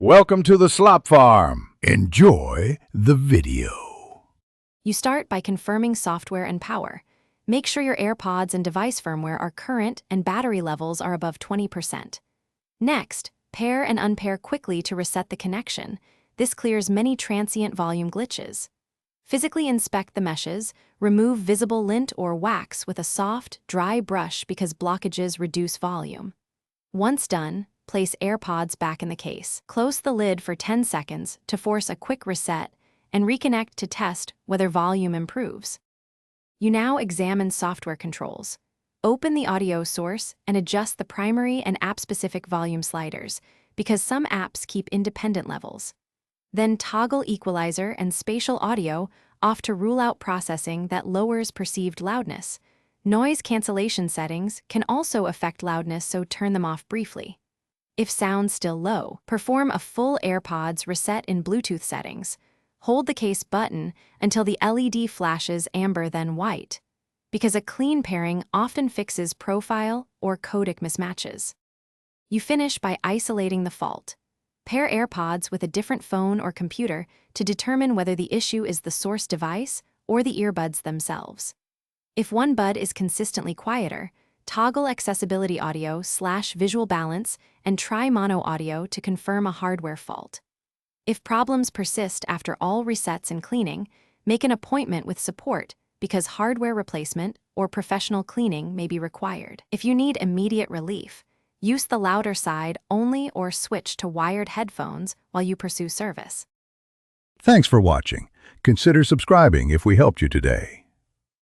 Welcome to the Slop Farm. Enjoy the video. You start by confirming software and power. Make sure your Airpods and device firmware are current and battery levels are above 20%. Next, pair and unpair quickly to reset the connection. This clears many transient volume glitches. Physically inspect the meshes, remove visible lint or wax with a soft, dry brush because blockages reduce volume. Once done, place Airpods back in the case. Close the lid for 10 seconds to force a quick reset and reconnect to test whether volume improves. You now examine software controls. Open the audio source and adjust the primary and app-specific volume sliders because some apps keep independent levels. Then toggle equalizer and spatial audio off to rule out processing that lowers perceived loudness. Noise cancellation settings can also affect loudness, so turn them off briefly. If sound's still low, perform a full Airpods reset in Bluetooth settings. Hold the case button until the LED flashes amber then white, because a clean pairing often fixes profile or codec mismatches. You finish by isolating the fault. Pair Airpods with a different phone or computer to determine whether the issue is the source device or the earbuds themselves. If one bud is consistently quieter, toggle accessibility audio / visual balance and try mono audio to confirm a hardware fault. If problems persist after all resets and cleaning, make an appointment with support because hardware replacement or professional cleaning may be required. If you need immediate relief, use the louder side only or switch to wired headphones while you pursue service. Thanks for watching. Consider subscribing if we helped you today.